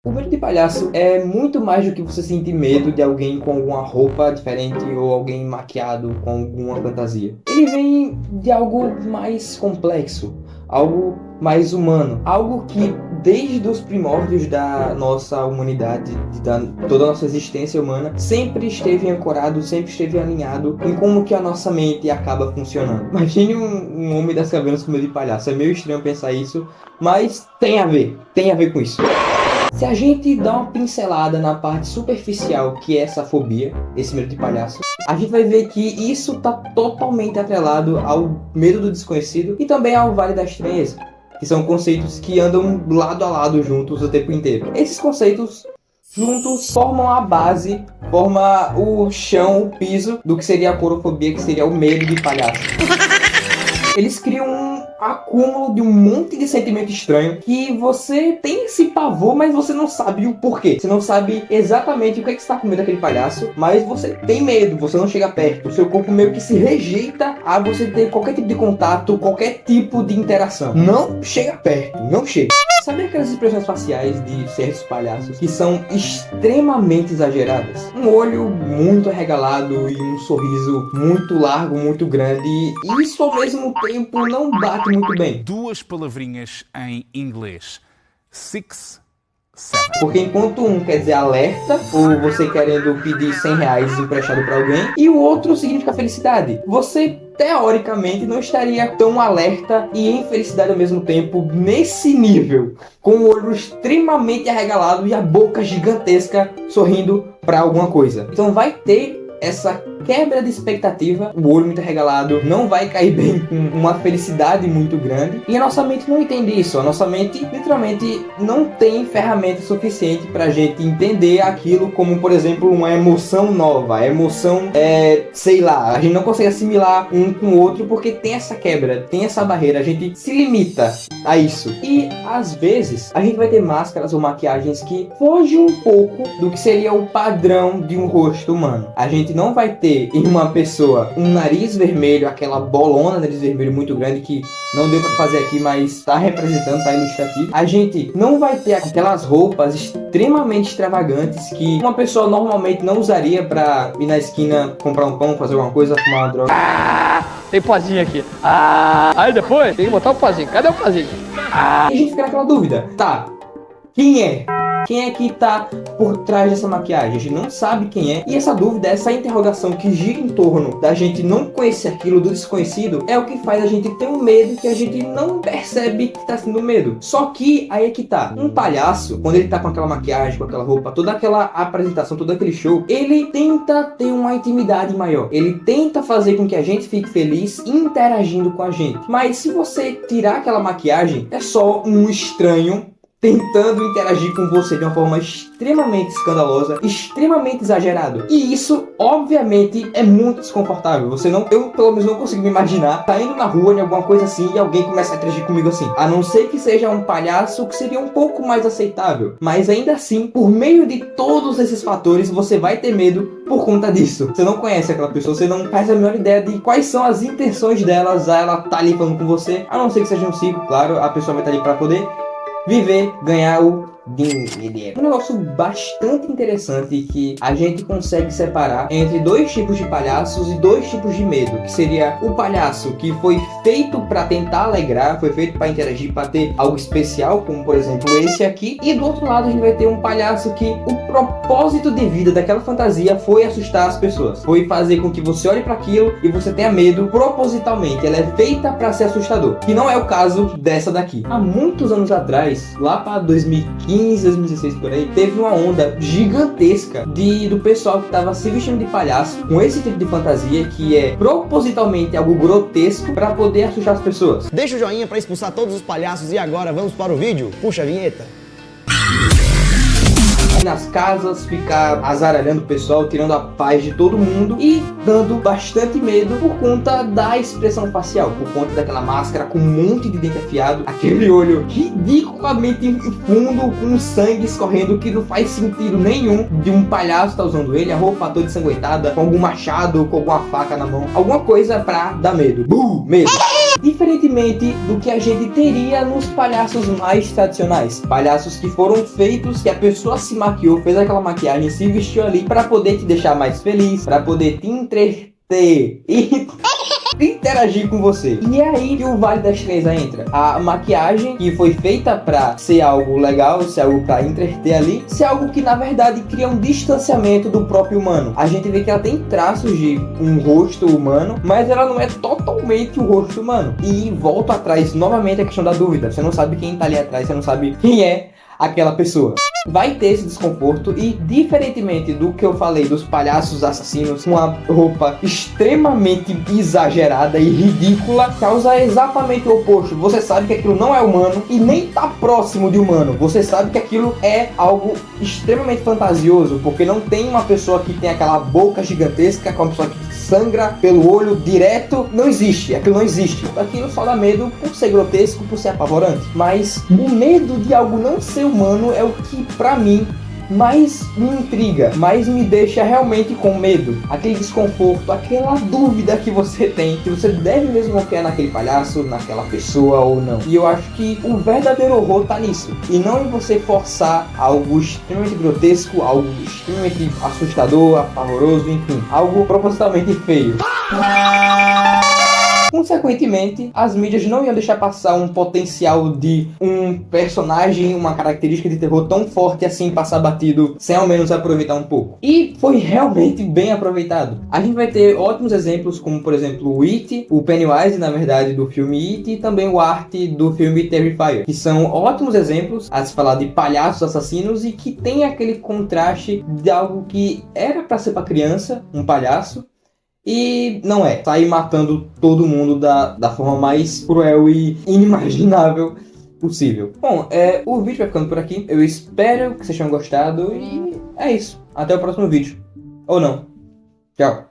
O medo de palhaço é muito mais do que você sentir medo de alguém com alguma roupa diferente ou alguém maquiado com alguma fantasia. Ele vem de algo mais complexo, algo mais humano, algo que desde os primórdios da nossa humanidade, toda a nossa existência humana, sempre esteve ancorado, sempre esteve alinhado em como que a nossa mente acaba funcionando. Imagine um homem das cavernas com medo de palhaço. É meio estranho pensar isso, mas tem a ver com isso. Se a gente dá uma pincelada na parte superficial que é essa fobia, esse medo de palhaço, a gente vai ver que isso está totalmente atrelado ao medo do desconhecido e também ao Vale da Estranheza, que são conceitos que andam lado a lado juntos o tempo inteiro. Esses conceitos juntos formam a base, formam o chão, o piso do que seria a corofobia, que seria o medo de palhaço. Eles criam um acúmulo de um monte de sentimento estranho que você tem esse pavor, mas você não sabe o porquê. Você não sabe exatamente o que é que está com medo daquele palhaço, mas você tem medo, você não chega perto. O seu corpo meio que se rejeita a você ter qualquer tipo de contato, qualquer tipo de interação. Não chega perto, não chega. Sabe aquelas expressões faciais de certos palhaços que são extremamente exageradas? Um olho muito arregalado e um sorriso muito largo, muito grande. E isso ao mesmo tempo não bate muito bem. Duas palavrinhas em inglês. 6, 7. Porque enquanto um quer dizer alerta, ou você querendo pedir R$100 emprestado para alguém, e o outro significa felicidade. Você teoricamente não estaria tão alerta e em felicidade ao mesmo tempo nesse nível, com o olho extremamente arregalado e a boca gigantesca sorrindo para alguma coisa. Então vai ter essa quebra de expectativa, o olho muito arregalado não vai cair bem com uma felicidade muito grande, e a nossa mente não entende isso. A nossa mente literalmente não tem ferramenta suficiente pra gente entender aquilo como, por exemplo, uma emoção nova. A emoção sei lá, a gente não consegue assimilar um com o outro porque tem essa quebra, tem essa barreira, a gente se limita a isso. E às vezes a gente vai ter máscaras ou maquiagens que fogem um pouco do que seria o padrão de um rosto humano. A gente não vai ter em uma pessoa um nariz vermelho, aquela bolona de nariz vermelho muito grande que não deu pra fazer aqui, mas está representando, tá ilustrativo. A gente não vai ter aquelas roupas extremamente extravagantes que uma pessoa normalmente não usaria pra ir na esquina comprar um pão, fazer alguma coisa, fumar uma droga. Tem pozinho aqui. Aí depois tem que botar o pozinho. Cadê o pozinho? E a gente fica naquela dúvida. Tá, quem é? Quem é que tá por trás dessa maquiagem? A gente não sabe quem é. E essa dúvida, essa interrogação que gira em torno da gente não conhecer aquilo, do desconhecido, é o que faz a gente ter um medo que a gente não percebe que tá sendo medo. Só que aí é que tá. Um palhaço, quando ele tá com aquela maquiagem, com aquela roupa, toda aquela apresentação, todo aquele show, ele tenta ter uma intimidade maior. Ele tenta fazer com que a gente fique feliz interagindo com a gente. Mas se você tirar aquela maquiagem, é só um estranho tentando interagir com você de uma forma extremamente escandalosa, extremamente exagerado. E isso, obviamente, é muito desconfortável. Eu pelo menos não consigo me imaginar saindo na rua em alguma coisa assim e alguém começa a interagir comigo assim. A não ser que seja um palhaço, que seria um pouco mais aceitável. Mas ainda assim, por meio de todos esses fatores, você vai ter medo por conta disso. Você não conhece aquela pessoa, você não faz a menor ideia de quais são as intenções delas, ela tá ali falando com você. A não ser que seja um ciclo, claro, a pessoa vai estar ali pra poder viver, ganhar o dinheiro. Um negócio bastante interessante que a gente consegue separar entre dois tipos de palhaços e dois tipos de medo, que seria o palhaço que foi feito para tentar alegrar, foi feito para interagir, para ter algo especial, como por exemplo esse aqui, e do outro lado a gente vai ter um palhaço que o propósito de vida daquela fantasia foi assustar as pessoas, foi fazer com que você olhe para aquilo e você tenha medo propositalmente. Ela é feita para ser assustador, que não é o caso dessa daqui. Há muitos anos atrás, lá para 2015, 2016 por aí, teve uma onda gigantesca do pessoal que tava se vestindo de palhaço com esse tipo de fantasia que é propositalmente algo grotesco para poder assustar as pessoas. Deixa o joinha para expulsar todos os palhaços e agora vamos para o vídeo. Puxa a vinheta. Nas casas, ficar azaralhando o pessoal, tirando a paz de todo mundo e dando bastante medo por conta da expressão facial, por conta daquela máscara com um monte de dente afiado, aquele olho ridiculamente fundo com sangue escorrendo que não faz sentido nenhum de um palhaço tá usando ele, a roupa toda ensanguentada, com algum machado, com alguma faca na mão, alguma coisa pra dar medo. Medo! diferentemente do que a gente teria nos palhaços mais tradicionais. Palhaços que foram feitos, que a pessoa se maquiou, fez aquela maquiagem, se vestiu ali para poder te deixar mais feliz, para poder te entreter e interagir com você. E é aí que o Vale da Estranheza entra. A maquiagem que foi feita pra ser algo legal, ser algo pra entreter ali, ser algo que na verdade cria um distanciamento do próprio humano. A gente vê que ela tem traços de um rosto humano, mas ela não é totalmente o rosto humano. E volto atrás novamente a questão da dúvida. Você não sabe quem tá ali atrás, você não sabe quem é aquela pessoa. Vai ter esse desconforto e, diferentemente do que eu falei dos palhaços assassinos com uma roupa extremamente exagerada e ridícula, causa exatamente o oposto. Você sabe que aquilo não é humano e nem tá próximo de humano. Você sabe que aquilo é algo extremamente fantasioso, porque não tem uma pessoa que tem aquela boca gigantesca, com uma pessoa que sangra pelo olho direto. Não existe, aquilo não existe. Aquilo só dá medo por ser grotesco, por ser apavorante. Mas o medo de algo não ser humano é o que, pra mim, mais me intriga, mais me deixa realmente com medo. Aquele desconforto, aquela dúvida que você tem, que você deve mesmo confiar naquele palhaço, naquela pessoa ou não. E eu acho que o verdadeiro horror tá nisso, e não em você forçar algo extremamente grotesco, algo extremamente assustador, apavoroso, enfim, algo propositalmente feio. Consequentemente, as mídias não iam deixar passar um potencial de um personagem, uma característica de terror tão forte assim passar batido, sem ao menos aproveitar um pouco. E foi realmente bem aproveitado. A gente vai ter ótimos exemplos, como por exemplo o It, o Pennywise, na verdade, do filme It, e também o Art do filme Terrifier, que são ótimos exemplos a se falar de palhaços assassinos e que tem aquele contraste de algo que era pra ser pra criança, um palhaço, e não é. Sair matando todo mundo da forma mais cruel e inimaginável possível. Bom, o vídeo vai ficando por aqui. Eu espero que vocês tenham gostado e é isso. Até o próximo vídeo. Ou não. Tchau.